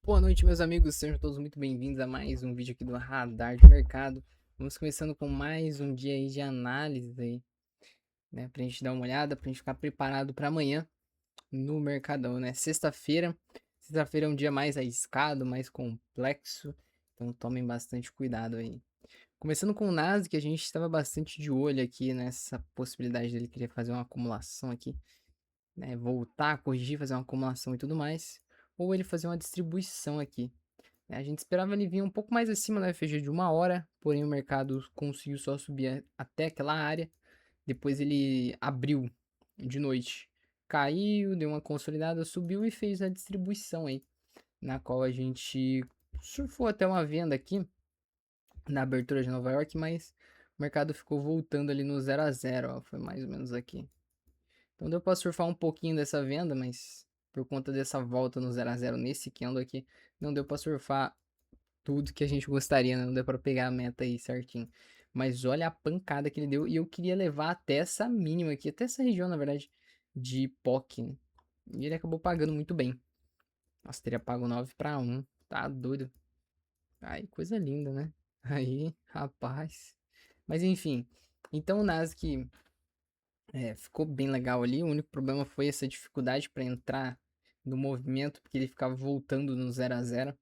Boa noite, meus amigos, sejam todos muito bem-vindos a mais um vídeo aqui do Radar de Mercado. Vamos começando com mais um dia aí de análise aí, né, pra gente dar uma olhada, pra gente ficar preparado para amanhã no Mercadão, né? Sexta-feira é um dia mais arriscado, mais complexo, então tomem bastante cuidado aí. Começando com o Nasdaq, a gente estava bastante de olho aqui nessa possibilidade dele querer fazer uma acumulação aqui, né, voltar, corrigir, fazer uma acumulação e tudo mais, ou ele fazer uma distribuição aqui. A gente esperava ele vir um pouco mais acima da FG de 1 hora, porém o mercado conseguiu só subir até aquela área. Depois ele abriu de noite, caiu, deu uma consolidada, subiu e fez a distribuição aí, na qual a gente surfou até uma venda aqui na abertura de Nova York, mas o mercado ficou voltando ali no 0 a 0, ó, foi mais ou menos aqui. Então deu para surfar um pouquinho dessa venda, mas por conta dessa volta no 0 a 0 nesse candle aqui, não deu para surfar tudo que a gente gostaria, né? Não deu pra pegar a meta aí certinho. Mas olha a pancada que ele deu. E eu queria levar até essa mínima aqui, até essa região, na verdade, de POC, né? E ele acabou pagando muito bem. Nossa, teria pago 9 para 1. Tá doido. Aí, coisa linda, né? Aí, rapaz. Mas enfim. Então o Nasdaq ficou bem legal ali. O único problema foi essa dificuldade para entrar no movimento, porque ele ficava voltando no 0 a 0.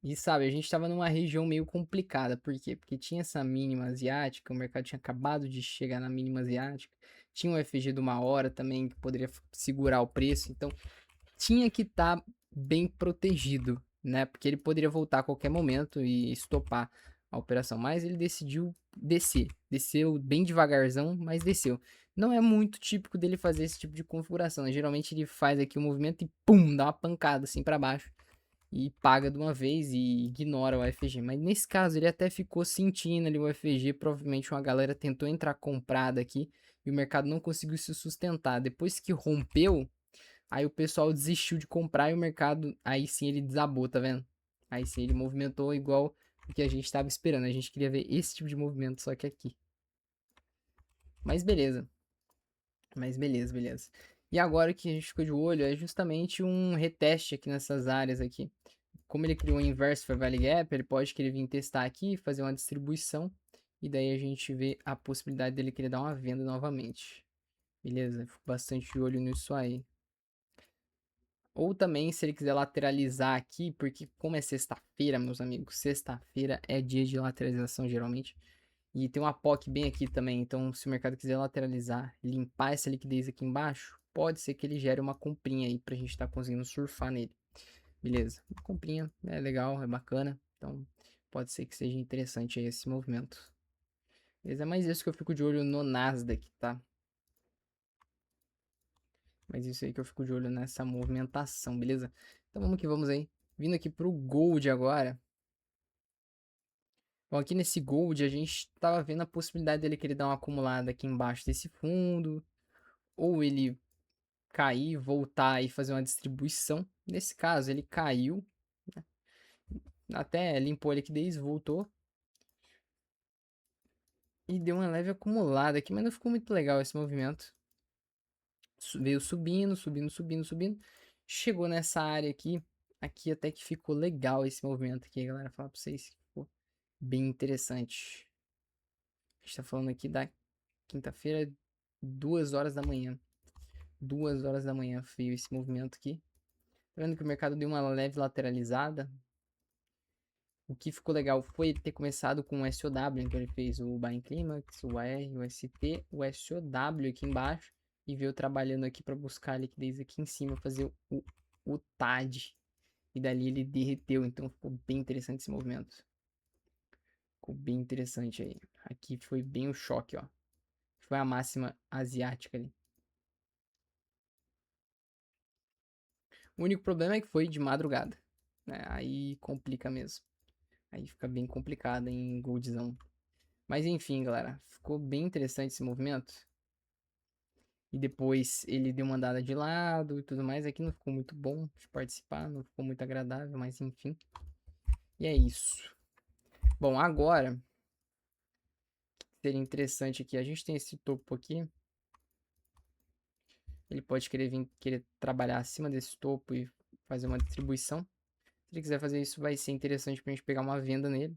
E sabe, a gente tava numa região meio complicada. Por quê? Porque tinha essa mínima asiática, o mercado tinha acabado de chegar na mínima asiática. Tinha o FG de 1 hora também, que poderia segurar o preço. Então, tinha que estar bem protegido, né? Porque ele poderia voltar a qualquer momento e estopar a operação. Mas ele decidiu descer. Desceu bem devagarzão, mas desceu. Não é muito típico dele fazer esse tipo de configuração, né? Geralmente ele faz aqui o movimento e pum, dá uma pancada assim para baixo e paga de uma vez e ignora o FG. Mas nesse caso ele até ficou sentindo ali o FG, provavelmente uma galera tentou entrar comprada aqui e o mercado não conseguiu se sustentar. Depois que rompeu, aí o pessoal desistiu de comprar e o mercado, aí sim ele desabou, tá vendo? Aí sim ele movimentou igual o que a gente estava esperando. A gente queria ver esse tipo de movimento, só que aqui. Mas beleza. Mas beleza, beleza. E agora o que a gente ficou de olho é justamente um reteste aqui nessas áreas aqui. Como ele criou o Inverse for Valley Gap, ele pode querer vir testar aqui, fazer uma distribuição, e daí a gente vê a possibilidade dele querer dar uma venda novamente. Beleza? Fico bastante de olho nisso aí. Ou também, se ele quiser lateralizar aqui, porque como é sexta-feira, meus amigos, sexta-feira é dia de lateralização geralmente. E tem uma POC bem aqui também, então se o mercado quiser lateralizar, limpar essa liquidez aqui embaixo, pode ser que ele gere uma comprinha aí pra gente estar conseguindo surfar nele. Beleza, uma comprinha é legal, é bacana, então pode ser que seja interessante aí esse movimento. Beleza, é mais isso que eu fico de olho no Nasdaq, tá? Mas isso aí que eu fico de olho nessa movimentação, beleza? Então vamos que vamos aí. Vindo aqui pro Gold agora. Bom, aqui nesse Gold a gente tava vendo a possibilidade dele querer dar uma acumulada aqui embaixo desse fundo, ou ele cair, voltar e fazer uma distribuição. Nesse caso, ele caiu, né? Até limpou a liquidez, voltou e deu uma leve acumulada aqui, mas não ficou muito legal esse movimento. Veio subindo, subindo, subindo, subindo. Chegou nessa área aqui. Aqui até que ficou legal esse movimento aqui, galera. Falar pra vocês que ficou bem interessante. A gente tá falando aqui da quinta-feira, 2 horas da manhã. 2 horas da manhã veio esse movimento aqui. Tá vendo que o mercado deu uma leve lateralizada. O que ficou legal foi ter começado com o SOW, então ele fez o Buy Climax, o AR, o ST, o SOW aqui embaixo e veio trabalhando aqui para buscar a liquidez aqui em cima, fazer o TAD. E dali ele derreteu, então ficou bem interessante esse movimento. Ficou bem interessante aí. Aqui foi bem o choque, ó. Foi a máxima asiática ali. O único problema é que foi de madrugada, né? Aí complica mesmo. Aí fica bem complicado em goldzão. Mas enfim, galera, ficou bem interessante esse movimento. E depois ele deu uma andada de lado e tudo mais. Aqui não ficou muito bom de participar, não ficou muito agradável, mas enfim. E é isso. Bom, agora seria interessante aqui. A gente tem esse topo aqui. Ele pode querer vir querer trabalhar acima desse topo e fazer uma distribuição. ele quiser fazer isso, vai ser interessante pra gente pegar uma venda nele.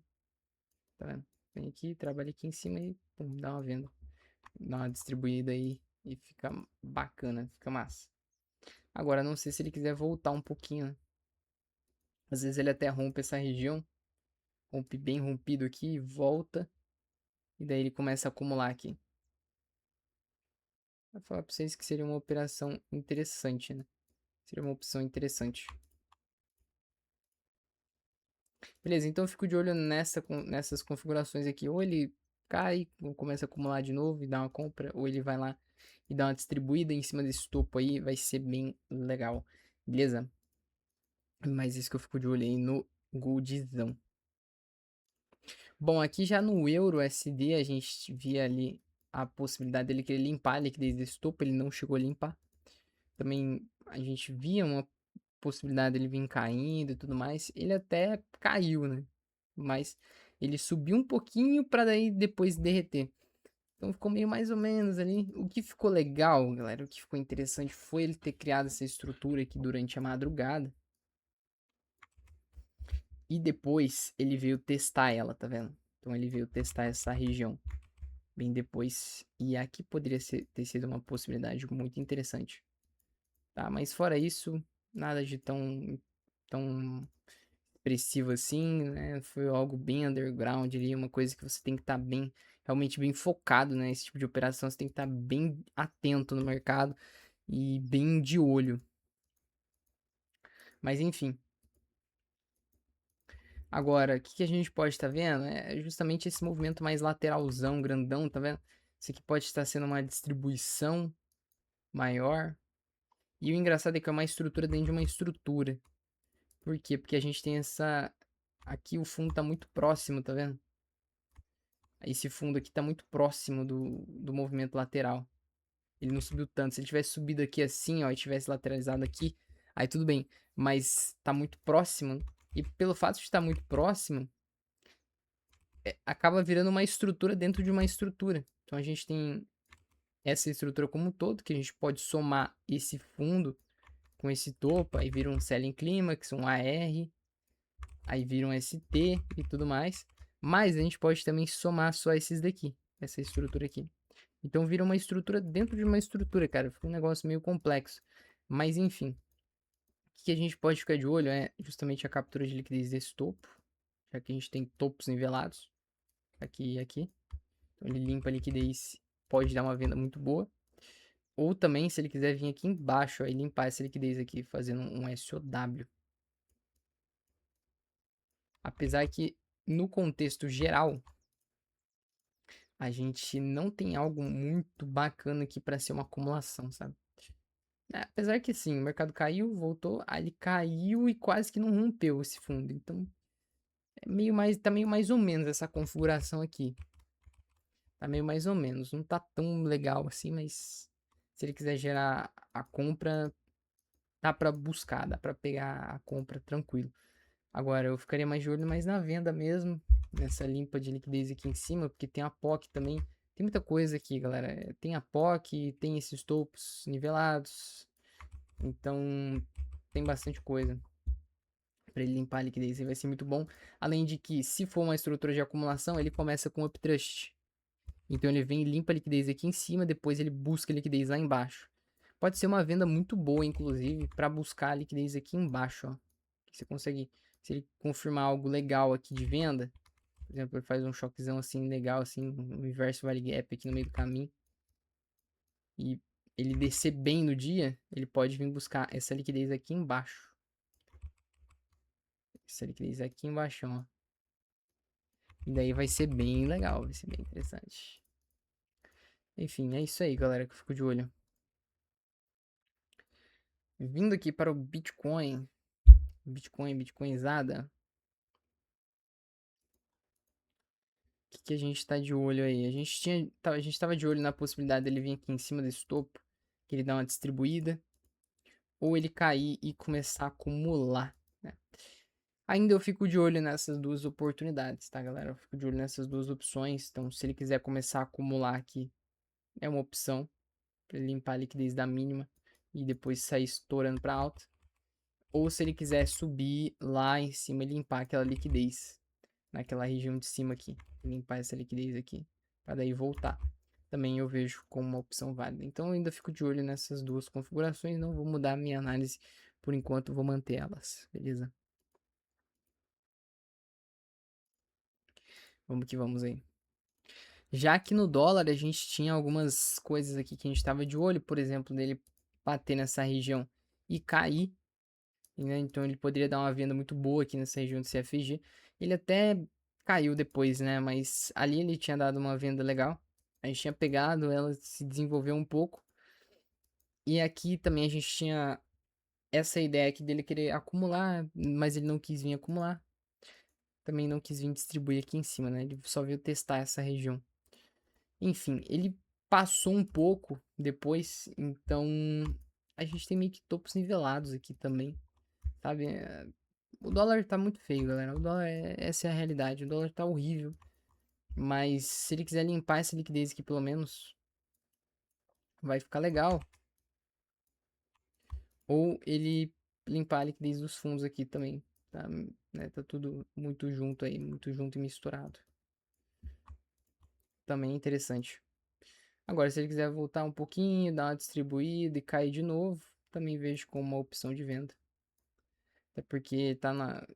Tá vendo? Vem aqui, trabalha aqui em cima e pum, dá uma venda. Dá uma distribuída aí e fica bacana, fica massa. Agora, não sei se ele quiser voltar um pouquinho, né? Às vezes ele até rompe essa região, rompe bem rompido aqui, volta, e daí ele começa a acumular aqui. Vou falar pra vocês que seria uma operação interessante, né? Seria uma opção interessante. Beleza, então eu fico de olho nessas configurações aqui. Ou ele cai, ou começa a acumular de novo e dá uma compra, ou ele vai lá e dá uma distribuída em cima desse topo aí, vai ser bem legal. Beleza? Mas isso que eu fico de olho aí no Goldzão. Bom, aqui já no Euro SD a gente via ali a possibilidade dele querer limpar a liquidez desse topo, ele não chegou a limpar. Também a gente via uma possibilidade dele vir caindo e tudo mais. Ele até caiu, né? Mas ele subiu um pouquinho para daí depois derreter. Então ficou meio mais ou menos ali. O que ficou legal, galera, o que ficou interessante foi ele ter criado essa estrutura aqui durante a madrugada. E depois ele veio testar ela, tá vendo? Então ele veio testar essa região bem depois. E aqui poderia ter sido uma possibilidade muito interessante. Tá? Mas fora isso, nada de tão expressivo assim, né? Foi algo bem underground ali, uma coisa que você tem que estar bem, realmente bem focado, né? Esse tipo de operação você tem que estar bem atento no mercado e bem de olho. Mas enfim. Agora, o que que a gente pode estar vendo? É justamente esse movimento mais lateralzão, grandão, tá vendo? Isso aqui pode estar sendo uma distribuição maior. E o engraçado é que é uma estrutura dentro de uma estrutura. Por quê? Porque a gente tem essa. Aqui o fundo tá muito próximo, tá vendo? Esse fundo aqui tá muito próximo do movimento lateral. Ele não subiu tanto. Se ele tivesse subido aqui assim, ó, e tivesse lateralizado aqui, aí tudo bem. Mas tá muito próximo. E pelo fato de estar muito próximo, acaba virando uma estrutura dentro de uma estrutura. Então a gente tem essa estrutura como um todo, que a gente pode somar esse fundo com esse topo, aí vira um Selling Climax, um AR, aí vira um ST e tudo mais. Mas a gente pode também somar só esses daqui, essa estrutura aqui. Então vira uma estrutura dentro de uma estrutura, cara. Fica um negócio meio complexo. Mas enfim, o que a gente pode ficar de olho é justamente a captura de liquidez desse topo, já que a gente tem topos nivelados aqui e aqui. Então ele limpa a liquidez, pode dar uma venda muito boa. Ou também, se ele quiser vir aqui embaixo ó, e limpar essa liquidez aqui, fazendo um SOW. Apesar que, no contexto geral, a gente não tem algo muito bacana aqui para ser uma acumulação, sabe? Apesar que sim, o mercado caiu, voltou, aí ele caiu e quase que não rompeu esse fundo. Então, tá meio mais ou menos essa configuração aqui. Tá meio mais ou menos. Não tá tão legal assim, mas se ele quiser gerar a compra, dá pra buscar, dá pra pegar a compra tranquilo. Agora, eu ficaria mais de olho mais na venda mesmo, nessa limpa de liquidez aqui em cima, porque tem a POC também. Tem muita coisa aqui, galera. Tem a POC, tem esses topos nivelados. Então, tem bastante coisa para ele limpar a liquidez e vai ser muito bom. Além de que, se for uma estrutura de acumulação, ele começa com uptrust. Então ele vem e limpa a liquidez aqui em cima, depois ele busca a liquidez lá embaixo. Pode ser uma venda muito boa, inclusive, para buscar a liquidez aqui embaixo, ó. Você consegue, se ele confirmar algo legal aqui de venda, por exemplo, ele faz um choquezão assim legal, assim, um inverso vale gap aqui no meio do caminho, e ele descer bem no dia, ele pode vir buscar essa liquidez aqui embaixo. Essa liquidez aqui embaixo, ó. E daí vai ser bem legal, vai ser bem interessante. Enfim, é isso aí, galera, que eu fico de olho. Vindo aqui para o Bitcoinzada. O que a gente tá de olho aí? A gente tava de olho na possibilidade dele vir aqui em cima desse topo, que ele dá uma distribuída, ou ele cair e começar a acumular, né? Ainda eu fico de olho nessas duas oportunidades, tá, galera? Eu fico de olho nessas duas opções. Então, se ele quiser começar a acumular aqui, é uma opção para limpar a liquidez da mínima e depois sair estourando para alta. ou se ele quiser subir lá em cima e limpar aquela liquidez, naquela região de cima aqui, limpar essa liquidez aqui, para daí voltar. Também eu vejo como uma opção válida. Então eu ainda fico de olho nessas duas configurações, não vou mudar a minha análise por enquanto, vou manter elas, beleza? Vamos que vamos aí. Já que no dólar a gente tinha algumas coisas aqui que a gente estava de olho, por exemplo, dele bater nessa região e cair, né? Então ele poderia dar uma venda muito boa aqui nessa região do CFG. Ele até caiu depois, né? Mas ali ele tinha dado uma venda legal. A gente tinha pegado, ela se desenvolveu um pouco. E aqui também a gente tinha essa ideia aqui dele querer acumular, mas ele não quis vir acumular. Também não quis vir distribuir aqui em cima, né? Ele só veio testar essa região. Enfim, ele passou um pouco depois, então a gente tem meio que topos nivelados aqui também, sabe? O dólar tá muito feio, galera. O dólar, essa é a realidade. O dólar tá horrível. Mas se ele quiser limpar essa liquidez aqui, pelo menos, vai ficar legal. Ou ele limpar a liquidez dos fundos aqui também. Tá, né? Tá tudo muito junto aí, muito junto e misturado. Também é interessante. Agora, se ele quiser voltar um pouquinho, dar uma distribuída e cair de novo, também vejo como uma opção de venda. Até porque tá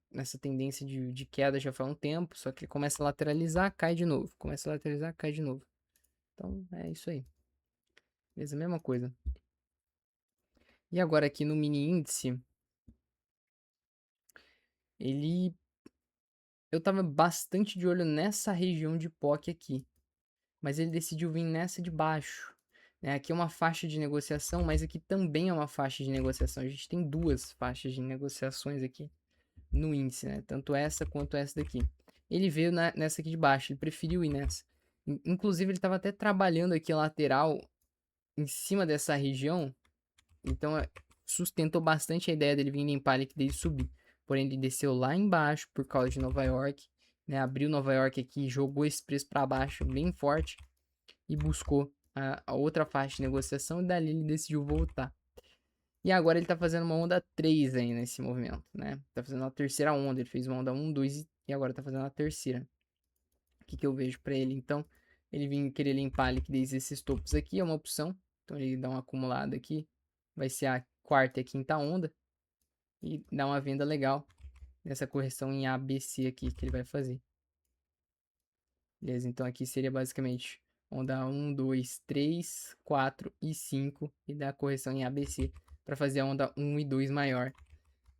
nessa tendência de queda já faz um tempo, só que começa a lateralizar, cai de novo. Começa a lateralizar, cai de novo. Então, é isso aí. Beleza? Mesma coisa. E agora aqui no mini índice, ele... Eu tava bastante de olho nessa região de POC aqui. Mas ele decidiu vir nessa de baixo. Né? Aqui é uma faixa de negociação, mas aqui também é uma faixa de negociação. A gente tem duas faixas de negociações aqui no índice, né? Tanto essa quanto essa daqui. Ele veio nessa aqui de baixo, ele preferiu ir nessa. Inclusive, ele estava até trabalhando aqui a lateral em cima dessa região. Então, sustentou bastante a ideia dele vir limpar a liquidez e subir. Porém, ele desceu lá embaixo por causa de Nova York. Né? Abriu Nova York aqui, jogou esse preço para baixo bem forte e buscou a outra faixa de negociação e dali ele decidiu voltar. E agora ele tá fazendo uma onda 3 aí nesse movimento, né? Tá fazendo a terceira onda, ele fez uma onda 1, 2 e agora tá fazendo a terceira. O que que eu vejo para ele? Então, ele vir querer limpar a liquidez desses topos aqui é uma opção. Então ele dá uma acumulada aqui, vai ser a quarta e a quinta onda e dá uma venda legal nessa correção em ABC aqui que ele vai fazer. Beleza? Então aqui seria basicamente onda 1, 2, 3, 4 e 5 e dar a correção em ABC para fazer a onda 1 e 2 maior,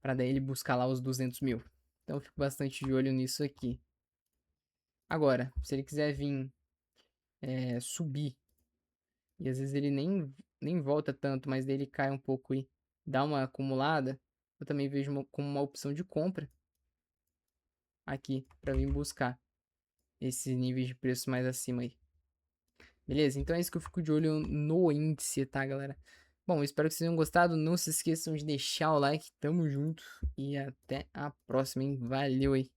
para daí ele buscar lá os 200 mil. Então eu fico bastante de olho nisso aqui. Agora, se ele quiser vir subir, e às vezes ele nem volta tanto, mas daí ele cai um pouco e dá uma acumulada, eu também vejo como uma opção de compra aqui para vir buscar esses níveis de preço mais acima aí. Beleza? Então é isso que eu fico de olho no índice, tá, galera? Bom, espero que vocês tenham gostado. Não se esqueçam de deixar o like. Tamo junto. E até a próxima, hein? Valeu aí.